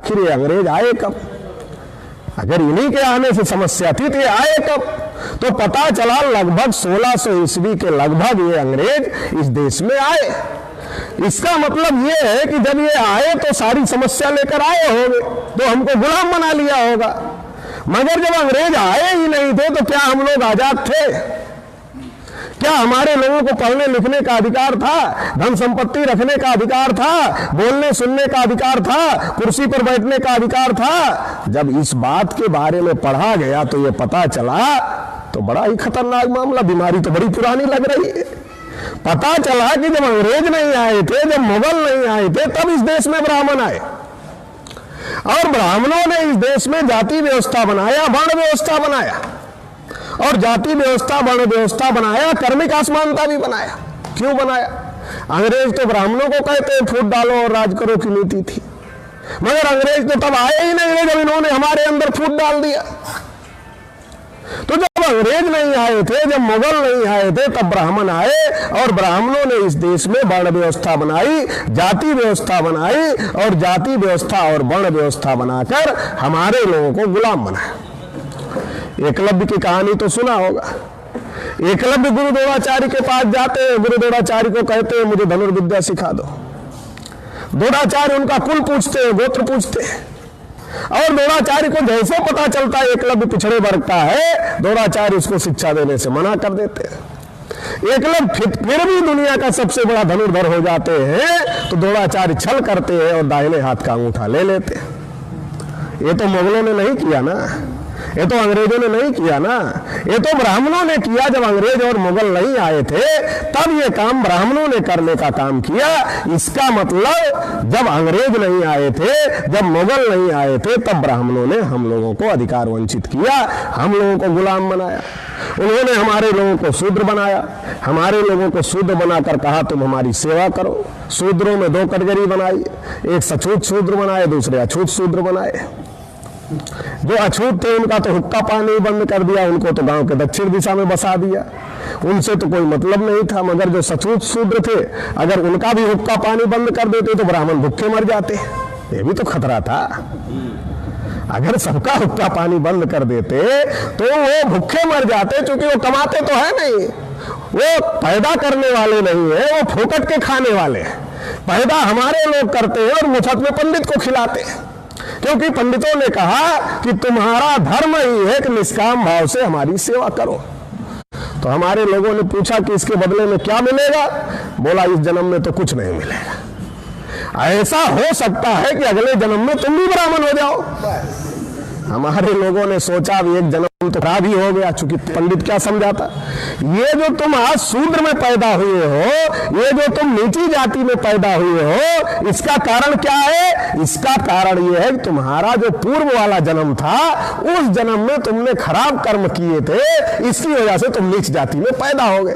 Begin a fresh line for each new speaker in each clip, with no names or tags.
आखिर ये अंग्रेज आए कब? अगर इन्हीं के आने से समस्या थी तो ये आए कब? तो पता चला लगभग 1600 ईस्वी के लगभग ये अंग्रेज इस देश में आए। इसका मतलब ये है कि जब ये आए तो सारी समस्या लेकर आए होंगे, तो हमको गुलाम बना लिया होगा। मगर जब अंग्रेज आए ही नहीं थे तो क्या हम लोग आजाद थे? क्या हमारे लोगों को पढ़ने लिखने का अधिकार था, धन संपत्ति रखने का अधिकार था, बोलने सुनने का अधिकार था, कुर्सी पर बैठने का अधिकार था? जब इस बात के बारे में पढ़ा गया तो ये पता चला तो बड़ा ही खतरनाक मामला, बीमारी तो बड़ी पुरानी लग रही है। पता चला कि जब अंग्रेज नहीं आए थे, जब मुगल नहीं आए थे, तब इस देश में ब्राह्मण आए और ब्राह्मणों ने इस देश में जाति व्यवस्था बनाया, वर्ण व्यवस्था बनाया और जाति व्यवस्था वर्ण व्यवस्था बनाया, कर्मिक असमानता भी बनाया। क्यों बनाया? अंग्रेज तो ब्राह्मणों को कहते हैं फूट डालो और राज करो की नीति थी, मगर अंग्रेज तो तब आए ही नहीं जब इन्होंने हमारे अंदर फूट डाल दिया। तो जब अंग्रेज नहीं आए थे, जब मुगल नहीं आए थे, तब ब्राह्मण आए और ब्राह्मणों ने इस देश में वर्ण व्यवस्था बनाई, जाति व्यवस्था बनाई और जाति व्यवस्था और वर्ण व्यवस्था बनाकर हमारे लोगों को गुलाम बनाया। एकलव्य की कहानी तो सुना होगा। एकलव्य गुरु द्रोणाचार्य के पास जाते हैं, गुरु द्रोणाचार्य को कहते हैं मुझे धनुर्विद्या सिखा दो। द्रोणाचार्य उनका कुल पूछते हैं, गोत्र पूछते हैं और द्रोणाचार्य को जैसे पता चलता है एकलव्य पिछड़े वर्ग का है, द्रोणाचार्य उसको शिक्षा देने से मना कर देते हैं। एकलव्य फिर भी दुनिया का सबसे बड़ा धनुर्धर हो जाते हैं तो द्रोणाचार्य छल करते हैं और दाहिने हाथ का अंगूठा ले लेते हैं। ये तो मुगलों ने नहीं किया ना, ये तो अंग्रेजों ने नहीं किया ना, ये तो ब्राह्मणों ने किया। जब अंग्रेज और मुगल नहीं आए थे तब ये काम ब्राह्मणों ने करने का काम किया। इसका मतलब जब अंग्रेज नहीं आए थे, जब मुगल नहीं आए थे, तब ब्राह्मणों ने हम लोगों को अधिकार वंचित किया, हम लोगों को गुलाम बनाया। उन्होंने हमारे लोगों को शूद्र बनाया, हमारे लोगों को शूद्र बनाकर कहा तुम हमारी सेवा करो। शूद्रों में दो कैटेगरी बनाई, एक सछूत शूद्र बनाए, दूसरे अछूत शूद्र बनाए। जो अछूत थे उनका तो हुक्का पानी बंद कर दिया, उनको तो गांव के दक्षिण दिशा में बसा दिया, उनसे तो कोई मतलब नहीं था। मगर जो सछूत शूद्र थे, अगर उनका भी हुक्का पानी बंद कर देते तो ब्राह्मण भूखे मर जाते। ये भी तो खतरा था। अगर सबका हुक्का पानी बंद कर देते तो वो भूखे मर जाते, क्योंकि वो कमाते तो है नहीं, वो पैदा करने वाले नहीं है, वो फोकट के खाने वाले। पैदा हमारे लोग करते हैं और मुफ्त में पंडित को खिलाते हैं, क्योंकि पंडितों ने कहा कि तुम्हारा धर्म ही है कि निष्काम भाव से हमारी सेवा करो। तो हमारे लोगों ने पूछा कि इसके बदले में क्या मिलेगा? बोला इस जन्म में तो कुछ नहीं मिलेगा, ऐसा हो सकता है कि अगले जन्म में तुम भी ब्राह्मण हो जाओ। हमारे लोगों ने सोचा भी एक जन्म तो खराब ही हो गया, चूंकि पंडित क्या समझाता, ये जो तुम आज शूद्र में पैदा हुए हो, ये जो तुम नीची जाति में पैदा हुए हो, इसका कारण क्या है? इसका कारण ये है कि तुम्हारा जो पूर्व वाला जन्म था, उस जन्म में तुमने खराब कर्म किए थे, इसकी वजह से तुम नीच जाति में पैदा हो गए।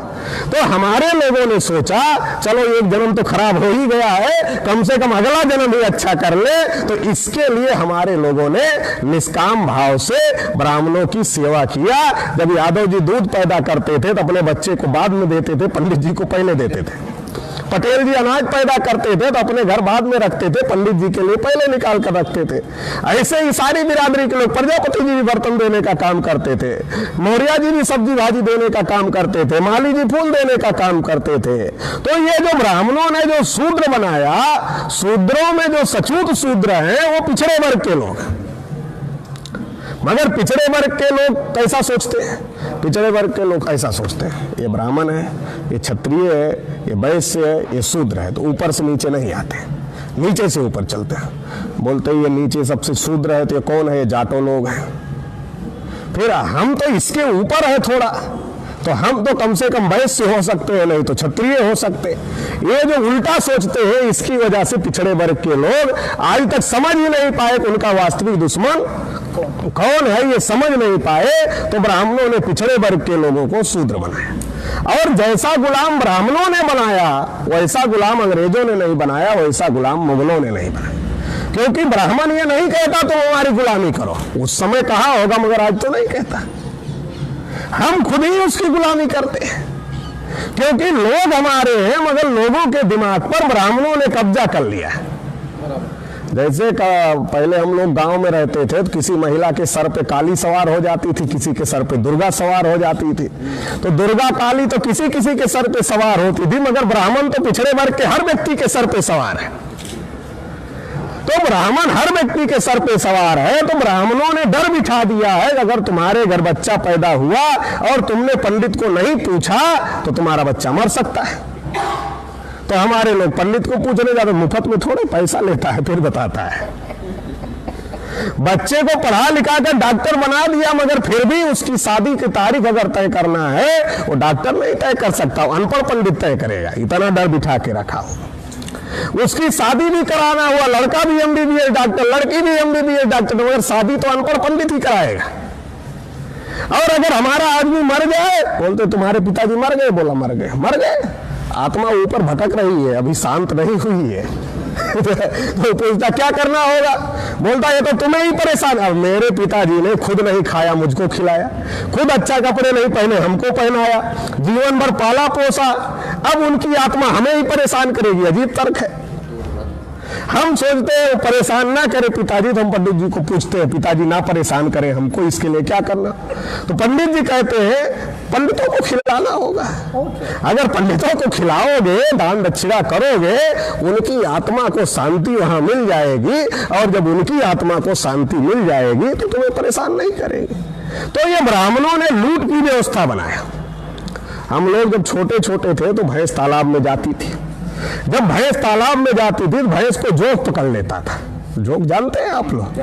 तो हमारे लोगों ने सोचा चलो एक जन्म तो खराब हो ही गया है, कम से कम अगला जन्म ही अच्छा कर ले। तो इसके लिए हमारे लोगों ने निष्काम भाव से ब्राह्मणों की सेवा किया। जब यादव जी दूध पैदा करते थे तो अपने बच्चे को बाद में देते थे, पंडित जी को पहले देते थे। पटेल जी अनाज पैदा करते थे तो अपने घर बाद में रखते थे, पंडित जी के लिए पहले निकाल कर रखते थे। ऐसे ही सारी बिरादरी के लोग, प्रजापति जी भी बर्तन देने का काम करते थे, मौर्या जी भी सब्जी भाजी देने का काम करते थे, माली जी फूल देने का काम करते थे। तो ये जो ब्राह्मणों ने जो शूद्र बनाया, शूद्रों में जो सछूत शूद्र हैं वो पिछड़े वर्ग के लोग। मगर पिछड़े वर्ग के लोग कैसा सोचते हैं? पिछड़े वर्ग के लोग ऐसा सोचते हैं, ये ब्राह्मण है, ये क्षत्रिय है, ये वैश्य है, ये शूद्र है, तो ऊपर से नीचे नहीं आते, नीचे से ऊपर चलते हैं। बोलते हैं ये नीचे सबसे शूद्र है तो ये कौन है? ये जाटो लोग हैं। फिर हम तो इसके ऊपर है थोड़ा, तो हम तो कम से कम वैश्य हो सकते हैं, नहीं तो क्षत्रिय हो सकते। ये जो उल्टा सोचते हैं, इसकी वजह से पिछड़े वर्ग के लोग आज तक समझ ही नहीं पाए कि उनका वास्तविक दुश्मन कौन है, ये समझ नहीं पाए। तो ब्राह्मणों ने पिछड़े वर्ग के लोगों को शूद्र बनाया, और जैसा गुलाम ब्राह्मणों ने बनाया वैसा गुलाम अंग्रेजों ने नहीं बनाया, वैसा गुलाम मुगलों ने नहीं बनाया। क्योंकि ब्राह्मण ये नहीं कहता तुम हमारी गुलामी करो, उस समय कहा होगा मगर आज तो नहीं कहता। हम खुद ही उसकी गुलामी करते हैं, क्योंकि लोग हमारे हैं मगर लोगों के दिमाग पर ब्राह्मणों ने कब्जा कर लिया है। जैसे पहले हम लोग गांव में रहते थे तो किसी महिला के सर पे काली सवार हो जाती थी, किसी के सर पे दुर्गा सवार हो जाती थी। तो दुर्गा काली तो किसी किसी के सर पे सवार होती थी, मगर ब्राह्मण तो पिछड़े वर्ग के हर व्यक्ति के सर पे सवार है। तो ब्राह्मण हर व्यक्ति के सर पे सवार है। तो ब्राह्मणों ने डर बिठा दिया है, अगर तुम्हारे घर बच्चा पैदा हुआ और तुमने पंडित को नहीं पूछा तो तुम्हारा बच्चा मर सकता है। तो हमारे लोग पंडित को पूछने जाते, मुफ्त में थोड़े पैसा लेता है फिर बताता है। बच्चे को पढ़ा लिखा कर डॉक्टर बना दिया, मगर फिर भी उसकी शादी की तारीख अगर तय करना है वो डॉक्टर नहीं तय कर सकता, अनपढ़ पंडित तय करेगा। इतना डर बिठा के रखा हो। उसकी शादी भी कराना हुआ, लड़का भी एमबीबीएस डॉक्टर, लड़की भी एमबीबीएस डॉक्टर, मगर शादी तो अनपढ़ पंडित ही कराएगा। और अगर हमारा आदमी मर जाए, बोलते तुम्हारे पिताजी मर गए, बोला मर गए। मर गए, आत्मा ऊपर भटक रही है, अभी शांत नहीं हुई है। तो पूछता क्या करना होगा, बोलता ये तो तुम्हें ही परेशान। अब मेरे पिताजी ने खुद नहीं खाया, मुझको खिलाया, खुद अच्छा कपड़े नहीं पहने, हमको पहनाया, जीवन भर पाला पोसा, अब उनकी आत्मा हमें ही परेशान करेगी। अजीब तर्क है। हम सोचते हैं परेशान ना करे पिताजी, तो हम पंडित जी को पूछते हैं पिताजी ना परेशान करें हमको, इसके लिए क्या करना। तो पंडित जी कहते हैं पंडितों को खिलाना होगा। अगर पंडितों को खिलाओगे, दान दक्षिणा करोगे, उनकी आत्मा को शांति वहां मिल जाएगी, और जब उनकी आत्मा को शांति मिल जाएगी तो तुम्हें परेशान नहीं करेगी। तो ये ब्राह्मणों ने लूट की व्यवस्था बनाया। हम लोग जब छोटे छोटे थे तो भैंस तालाब में जाती थी। जब भैंस तालाब में जाती थी, भैंस को जोक पकड़ लेता था। जोक जानते हैं आप लोग?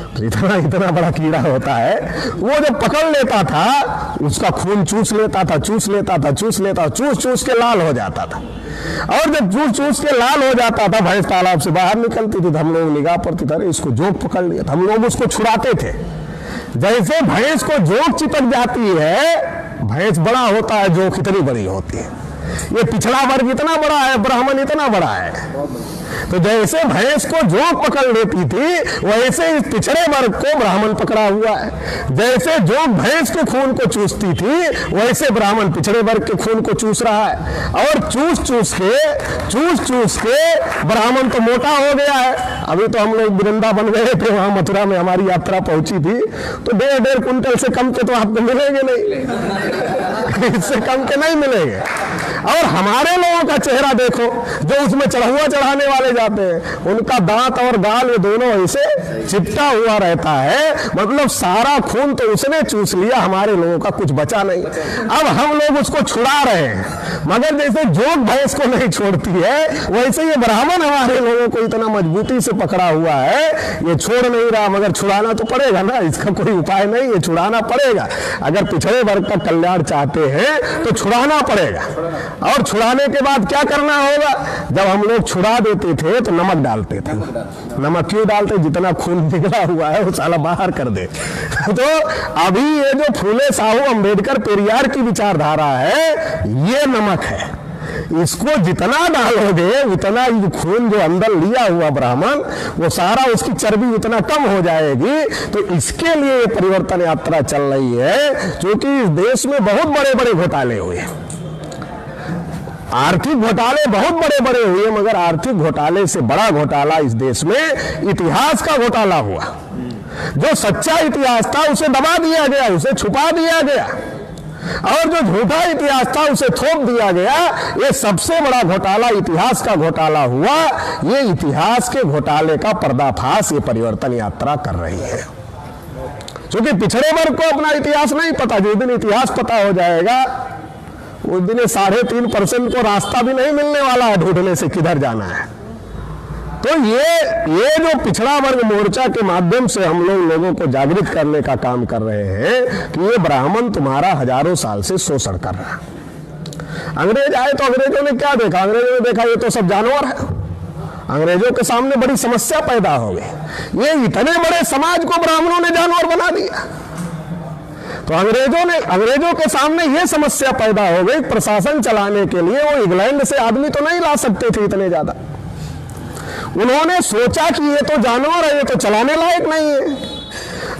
तो इतना इतना बड़ा कीड़ा होता है, वो जब पकड़ लेता था उसका खून चूस लेता था, चूस लेता था, चूस लेता, चूस चूस के लाल हो जाता था। और जब चूस चूस के लाल हो जाता था, भैंस तालाब से बाहर निकलती थी, तो हम लोग निगाह पड़ती था, इसको जोक पकड़ लिया था। हम लोग उसको छुड़ाते थे। जैसे भैंस को जोक चिपक जाती है, भैंस बड़ा होता है, जोक इतनी बड़ी होती है। ये पिछड़ा वर्ग इतना बड़ा है, ब्राह्मण इतना बड़ा है। तो जैसे भैंस को जोक पकड़ लेती थी, वैसे इस पिछड़े वर्ग को ब्राह्मण पकड़ा हुआ है। जैसे जोक भैंस के खून को चूसती थी, वैसे ब्राह्मण पिछड़े वर्ग के खून को चूस रहा है। और चूस चूस के ब्राह्मण तो मोटा हो गया है। अभी तो हम लोग वृंदावन गए थे, वहां मथुरा में हमारी यात्रा पहुंची थी, तो 1.5 कुंटल से कम के तो आपको मिलेंगे नहीं, इससे कम के नहीं मिलेंगे। और हमारे लोगों का चेहरा देखो, जो उसमें चढ़ावा चढ़ाने वाले जाते हैं, उनका दांत और गाल ये दोनों ऐसे चिपटा हुआ रहता है, मतलब सारा खून तो उसने चूस लिया, हमारे लोगों का कुछ बचा नहीं। अब हम लोग उसको छुड़ा रहे हैं, मगर जैसे जोक भैंस को नहीं छोड़ती है, वैसे ये ब्राह्मण हमारे लोगों को इतना मजबूती से पकड़ा हुआ है, ये छोड़ नहीं रहा। मगर छुड़ाना तो पड़ेगा ना, इसका कोई उपाय नहीं है, छुड़ाना पड़ेगा। अगर पिछड़े वर्ग का कल्याण चाहते हैं तो छुड़ाना पड़ेगा। और छुड़ाने के बाद क्या करना होगा, जब हम लोग छुड़ा देते थे तो नमक डालते थे। नमक क्यों डालते? जितना खून निकला हुआ है वो साला बाहर कर दे। तो अभी ये जो फूले साहू अंबेडकर पेरियार की विचारधारा है, ये नमक है। इसको जितना डालोगे उतना खून जो अंदर लिया हुआ ब्राह्मण, वो सारा उसकी चर्बी उतना कम हो जाएगी। तो इसके लिए ये परिवर्तन यात्रा चल रही है, क्योंकि इस देश में बहुत बड़े बड़े घोटाले हुए, आर्थिक घोटाले बहुत बड़े बड़े हुए, मगर आर्थिक घोटाले से बड़ा घोटाला इस देश में इतिहास का घोटाला हुआ। जो सच्चा इतिहास था उसे दबा दिया गया, उसे छुपा दिया गया, और जो झूठा इतिहास था उसे थोप दिया गया। ये सबसे बड़ा घोटाला इतिहास का घोटाला हुआ। ये इतिहास के घोटाले का पर्दाफाश ये परिवर्तन यात्रा कर रही है। क्योंकि पिछड़े वर्ग को अपना इतिहास नहीं पता, जिस दिन इतिहास पता हो जाएगा उस दिन 3.5% को रास्ता भी नहीं मिलने वाला है ढूंढने से किधर जाना है। तो ये जो पिछड़ा वर्ग मोर्चा के माध्यम से हम लोगों को जागृत करने का काम कर रहे हैं कि ये ब्राह्मण तुम्हारा हजारों साल से शोषण कर रहा है। अंग्रेज आए तो अंग्रेजों ने क्या देखा? अंग्रेजों ने देखा ये तो सब जानवर है। अंग्रेजों के सामने बड़ी समस्या पैदा हो गई, ये इतने बड़े समाज को ब्राह्मणों ने जानवर बना दिया। तो अंग्रेजों के सामने ये समस्या पैदा हो गई, प्रशासन चलाने के लिए वो इंग्लैंड से आदमी तो नहीं ला सकते थे इतने ज्यादा। उन्होंने सोचा कि ये तो जानवर है, ये तो चलाने लायक नहीं है।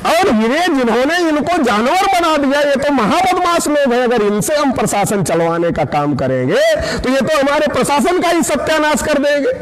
और ये जिन्होंने इनको जानवर बना दिया, ये तो महाबदमाश लोग हैं। अगर इनसे हम प्रशासन चलवाने का काम करेंगे तो ये तो हमारे प्रशासन का ही सत्यानाश कर देंगे।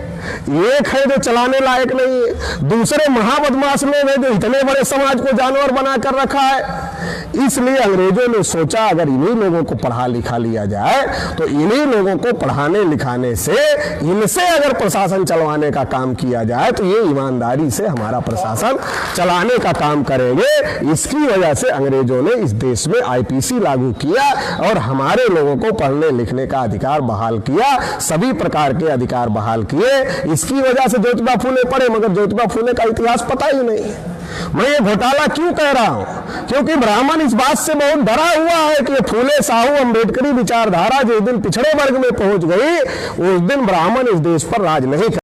एक है जो चलाने लायक नहीं है, दूसरे महाबदमाश लोग हैं जो इतने बड़े समाज को जानवर बनाकर रखा है। इसलिए अंग्रेजों ने सोचा अगर इन्हीं लोगों को पढ़ा लिखा लिया जाए तो इन्हीं लोगों को पढ़ाने लिखाने से, इनसे अगर प्रशासन चलवाने का काम किया जाए तो ये ईमानदारी से हमारा प्रशासन चलाने का काम करेंगे। इसकी वजह से अंग्रेजों ने इस देश में आईपीसी लागू किया और हमारे लोगों को पढ़ने लिखने का अधिकार बहाल किया, सभी प्रकार के अधिकार बहाल किए। इसकी वजह से ज्योतिबा फूले पढ़े, मगर ज्योतिबा फूले का इतिहास पता ही नहीं। मैं ये घोटाला क्यों कह रहा हूं? क्योंकि ब्राह्मण इस बात से बहुत डरा हुआ है कि फूले साहू अम्बेडकरी विचारधारा जिस दिन पिछड़े वर्ग में पहुंच गई, उस दिन ब्राह्मण इस देश पर राज नहीं कर